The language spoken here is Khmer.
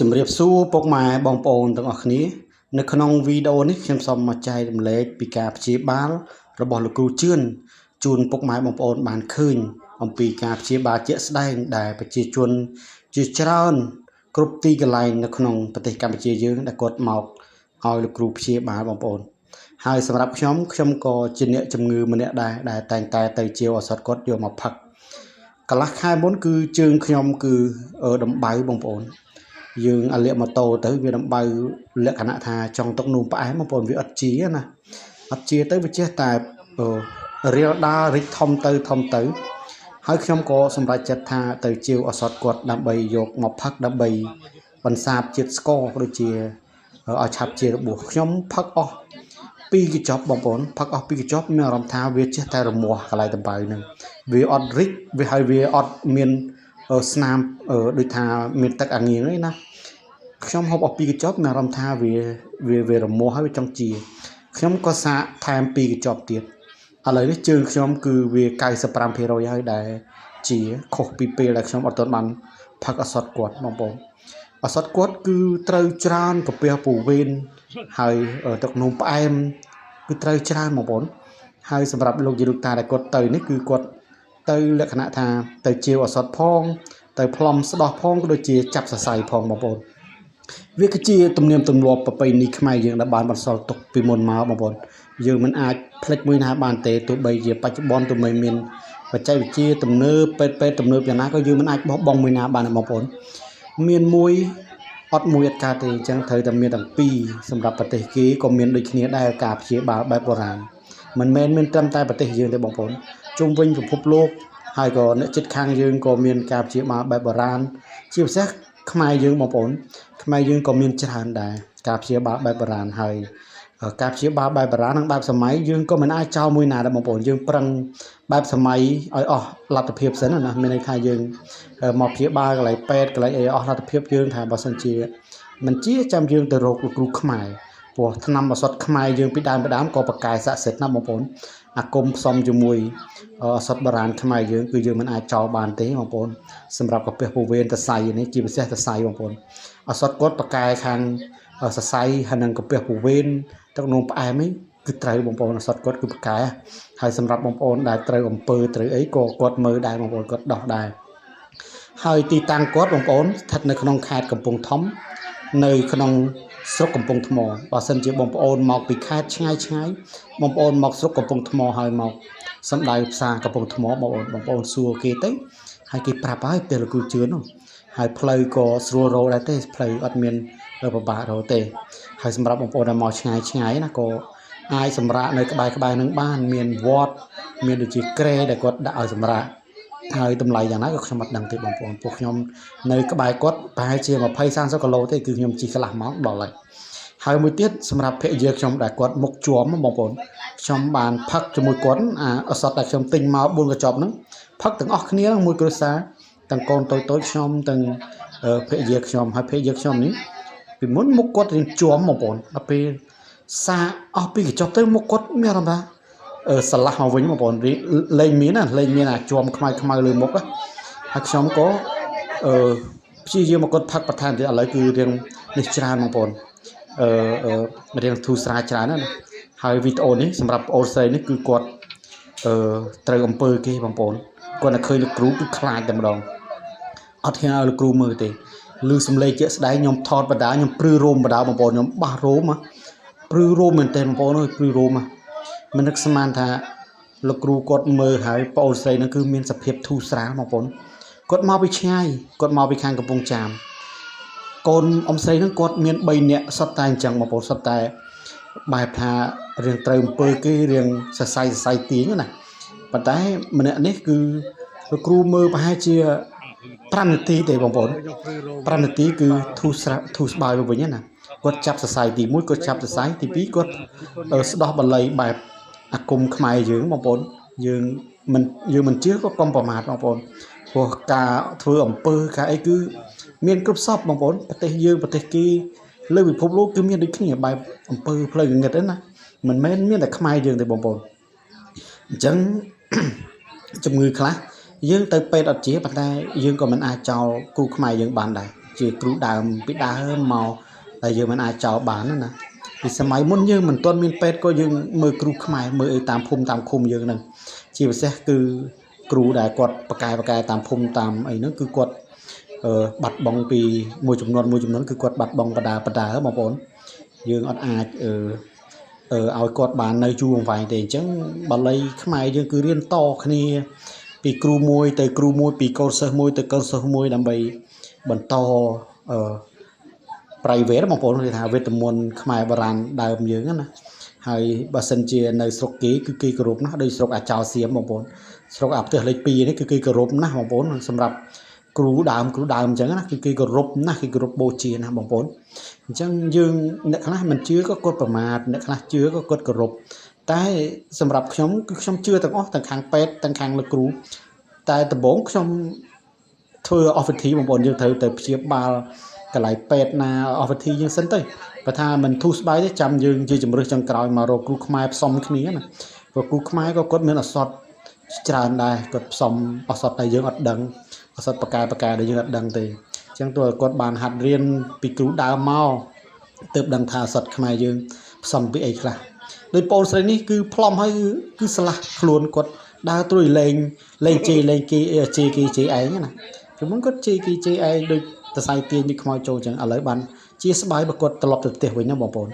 ជំរាបសួរពុកម៉ែបងប្អូនទាំងអស់គ្នានៅក្នុងវីដេអូនេះខ្ញុំសូមមកចែករំលែកពីការព្យាបាលរបស់លោកគ្រូជឿនជូនពុកម៉ែបងប្អូនបានឃើញអំពីការព្យាបាលជាក់ស្ដែងដែលប្រជាជនជាច្រើនគ្រប់ទីកន្លែងនៅក្នុងប្រទេសកម្ពុជាយើងដែលគាត់មកឲ្យលោកគ្រូព្យាបាលបងប្អូនហើយសម្រាប់ខ្ញុំក៏ជាអ្នកជំងឺម្នាក់ដែរដែលតែងតែទៅជាឱសថគាត់យកមកផឹកកន្លះខែមុនគឺជើងខ្ញុំគឺដំបៅបងប្អូនយើងអាលាកម៉ូតូទៅវាដំបៅលក្ខណៈថាចង់ទឹកនោមផ្អែមបងប្អូនវាអត់ជាណាអត់ជាទៅវាចេះតែរៀលដាលរិចធំទៅហើយខ្ញុំក៏សម្រេចចិត្តថាទៅជាវឱសថគាត់ដើម្បីយកមកផឹកដើម្បីបន្សាបជាតិស្ករក៏ដូចជាឲ្យឆាប់ជារបួសខ្ញុំផឹកអស់2កញ្ចប់បងប្អូនផឹកអស់2កញ្ចប់មានអារម្មណ៍ថាវាចេះតែរមាស់កន្លែងដំបៅនឹងវាអត់រិចវាហើយវាអត់មានស្នាមដូចថាមានទឹកអាងៀងទេណាខ្ញុំហូបអស់2កញ្ចប់មានអារម្មណ៍ថាវារមាស់ហើយវាចង់ជាខ្ញុំក៏សាកថែម2កញ្ចប់ទៀតឥឡូវនេះជើងខ្ញុំគឺវា95%ហើយដែលជាខុសពីពេលដែលខ្ញុំអត់ទាន់បានផឹកឱសថគាត់បងប្អូនឱសថគាត់គឺត្រូវច្រើនកាពះពោះវេនហើយទឹកនោមផ្អែមគឺត្រូវច្រើនបងប្អូនហើយសម្រាប់លោកយាយលោកតាដែលគាត់ទៅនេះគឺគាត់ទៅលក្ខណៈថាទៅជាឱសថផងទៅផ្លុំស្ដោះផងក៏ដូចជាចាប់សរសៃផងបងប្អូនវាគឺជាទំនៀមទម្លាប់ប្រពៃណីខ្មែរយើងដែលបានបន្សល់ទុកពីមុនមកបងប្អូនយើងមិនអាចផ្លិចមួយណាបានទេទោះបីជាបច្ចុប្បន្នទោះបីមានបច្ចេកវិទ្យាទំនើបពេទ្យទំនើបយ៉ាងណាក៏យើងមិនអាចបោះបង់មួយណាបានទេបងប្អូនមានមួយអត់កើតទេអញ្ចឹងត្រូវតែមានទាំងពីរសម្រាប់ប្រទេសគេក៏មានដូចគ្នាដែរការព្យាបាលបែបបុរាណមិនមែនមានត្រឹមតែប្រទេសយើងទេបងប្អូនជុំវិញពិភពលោកហើយក៏អ្នកជិតខាងយើងក៏មានការព្យាបាលបែបបុរាណជាពិសេសខ្មែរយើងបងប្អូនខ្មែរយើងក៏មានច្រើនដែរការព្យាបាលបែបបុរាណហើយការព្យាបាលបែបបុរាណនិងបែបសម័យយើងក៏មិនអាចចោលមួយណាដែរបងប្អូនយើងប្រឹងបែបសម័យឲ្យអស់លទ្ធភាពសិនណាមានន័យថាយើងមកព្យាបាលកន្លែងពេទ្យកន្លែងអីអស់លទ្ធភាពយើងថាបើសិនជាមិនជាចាំយើងទៅរកលោកគ្រូខ្មែរព្រោះថ្នាំឱសថខ្មែរយើងពីដើមក៏ប្រកែស័ក្តិសិទ្ធិណាបងប្អូនអាគមផ្សំជាមួយឱសថបុរាណខ្មែរយើងគឺយើងមិនអាចចោលបានទេបងប្អូនសម្រាប់កាពះពោះវេនសរសៃនេះជាពិសេសសរសៃបងប្អូនឱសថគាត់ប្រកែខាងសរសៃហើយនិងកាពះពោះវេនទឹកនោមផ្អែមនេះគឺត្រូវបងប្អូនឱសថគាត់គឺប្រកែហើយសម្រាប់បងប្អូនដែលត្រូវអំពើត្រូវអីក៏គាត់មើលដែរបងប្អូនគាត់ដោះដែរហើយទីតាំងគាត់បងប្អូនស្ថិតនៅក្នុងខេត្តកំពង់ធំនៅក្នុងស្រុកកំពង់ថ្មបើសិនជាបងប្អូនមកពីខេត្តឆ្ងាយបងប្អូនមកស្រុកកំពង់ថ្មហើយមកសំដៅផ្សារកំពង់ថ្មបងប្អូនសួរគេទៅហើយគេប្រាប់ហើយពេលលោកគ្រូជឿននោះហើយផ្លូវក៏ស្រួលរកដែរទេផ្លូវអត់មានពិបាករកទេហើយសម្រាប់បងប្អូនដែលមកឆ្ងាយណាក៏អាចសម្រាកនៅក្បែរនឹងបានមានវត្តមានដូចជាក្រែដែលគាត់ដាក់ឲ្យសម្រាកហើយតម្លៃយ៉ាងណាក៏ខ្ញុំអត់ដឹងទេបងប្អូនពួកខ្ញុំនៅក្បែរគាត់ប្រហែលជា20-30គីឡូទេគឺខ្ញុំជិះកន្លះម៉ោងដល់ហើយមួយទៀតសម្រាប់ភរិយាខ្ញុំដែលគាត់មុខជាប់បងប្អូនខ្ញុំបានផឹកជាមួយគាត់ឱសថដែលខ្ញុំទិញមក4កញ្ចប់ហ្នឹងផឹកទាំងអស់គ្នាមួយគ្រួសារទាំងកូនតូចខ្ញុំទាំងភរិយាខ្ញុំហើយភរិយាខ្ញុំនេះពីមុនមុខគាត់រៀងជាប់បងប្អូនដល់ពេលសាអស់2កញ្ចប់ទៅមុខគាត់មានអារម្មណ៍ថាស្រឡះមកវិញបងប្អូនលេងមានអាជាប់ខ្មៅលើមុខហើយខ្ញុំក៏ព្យាយាមមកគាត់ផឹកបន្ថែមទៀតឥឡូវគឺរៀងនេះច្រើនបងប្អូនរៀងធូរស្រាលច្រើនណាហើយវីដេអូនេះសម្រាប់ប្អូនស្រីនេះគឺគាត់ត្រូវអំពើគេបងប្អូនគាត់តែឃើញលោកគ្រូគឺខ្លាចតែម្ដងអត់ហ៊ានឲ្យលោកគ្រូមើលទេឮសំឡេងជាក់ស្ដែងខ្ញុំថតបដាខ្ញុំព្រឺរោមបដាបងប្អូនខ្ញុំបះរោមព្រឺរោមមែនតើបងប្អូនអើយព្រឺរោមមិននឹកស្មានថាលោកគ្រូគាត់មើលហើយប្អូនស្រីនឹងគឺមានសភាពធូរស្រាលបងប្អូនគាត់មកពីឆ្ងាយគាត់មកពីខាងកំពង់ចាមកូនអ៊ំស្រីនឹងគាត់មាន3នាក់សុទ្ធតែអញ្ចឹងបងប្អូនសុទ្ធតែបែបថារៀងត្រូវអំពើគេរៀងសរសៃទាញណាប៉ុន្តែម្នាក់នេះគឺលោកគ្រូមើលប្រហែលជា5នាទីទេបងប្អូន5នាទីគឺធូរស្បើយទៅវិញណាគាត់ចាប់សរសៃទី1គាត់ចាប់សរសៃទី2គាត់ស្ដោះបល័យបែបអាគមខ្មែរយើងបងប្អូនយើងមិនជឿក៏កុំប្រមាថបងប្អូនព្រោះការធ្វើអំពើការអីគឺមានគ្រប់សពបងប្អូនប្រទេសយើងប្រទេសគេលើពិភពលោកគឺមានដូចគ្នាបែបអំពើផ្លូវងងឹតណាមិនមែនមានតែខ្មែរយើងទេបងប្អូនអញ្ចឹងជំងឺខ្លះយើងទៅពេទ្យអត់ជាប៉ុន្តែយើងក៏មិនអាចចោលគ្រូខ្មែរយើងបានដែរ ជាគ្រូដើមពីដើមមកតែយើងមិនអាចចោលបានណាពីសម័យមុនយើងមិនទាន់មានពេទ្យក៏យើងមើលគ្រូខ្មែរមើលអីតាមភូមិតាមឃុំយើងហ្នឹងជាពិសេសគឺគ្រូដែលគាត់បកែតាមភូមិតាមអីហ្នឹងគឺគាត់បាត់បង់ពីមួយចំនួនគឺគាត់បាត់បង់បដាបងប្អូនយើងអត់អាចឲ្យគាត់បាននៅយូរអង្វែងទេអញ្ចឹងបាលីខ្មែរយើងគឺរៀនតគ្នាពីគ្រូមួយទៅគ្រូមួយពីកូនសិស្សមួយទៅកូនសិស្សមួយដើម្បីបន្តprivate បងប្អូនគេថាវេទមន្តខ្មែរបុរាណដើមយើងណាហើយបើសិនជានៅស្រុកគេគឺគេគោរពណាស់ដូចស្រុកអាចោសៀមបងប្អូនស្រុកអាផ្ទះលេខ2នេះគឺគេគោរពណាស់បងប្អូនសម្រាប់គ្រូដើមអញ្ចឹងណាគឺគេគោរពណាស់គេគោរពបូជាណាស់បងប្អូនអញ្ចឹងយើងអ្នកខ្លះមិនជឿក៏គាត់ប្រមាថអ្នកខ្លះជឿក៏គាត់គោរពតែសម្រាប់ខ្ញុំគឺខ្ញុំជឿទាំងអស់ទាំងខាងពេទ្យទាំងខាងលោកគ្រូតែដំបូងខ្ញុំធ្វើ office បងប្អូនយើងត្រូវទៅព្យាបាលកន្លែងពេទ្យណា office យើងសិនទៅបើថាមិនធូរស្បើយទេចាំយើងជាជំរឿសចុងក្រោយមករកគ្រូខ្មែរផ្សំគ្នាណាព្រោះគ្រូខ្មែរក៏គាត់មានឱសថច្រើនដែរគាត់ផ្សំឱសថតែយើងអត់ដឹងឱសថបកែដែលយើងអត់ដឹងទេអញ្ចឹងទោះគាត់បានហាត់រៀនពីគ្រូដើមមកទើបដឹងថាឱសថខ្មែរយើងផ្សំពីអីខ្លះដោយបងស្រីនេះគឺផ្លុំហើយគឺស្លាស់ខ្លួនគាត់ដើរត្រួយលេងជេរគេឯងណាពីមុនគាត់ជេរគេឯងដូចតសៃទាញពីខ្មោចចូលអញ្ចឹងឥឡូវបានជាស្បាយបើគាត់ត្រឡប់ទៅផ្ទះវិញណាបងប្អូន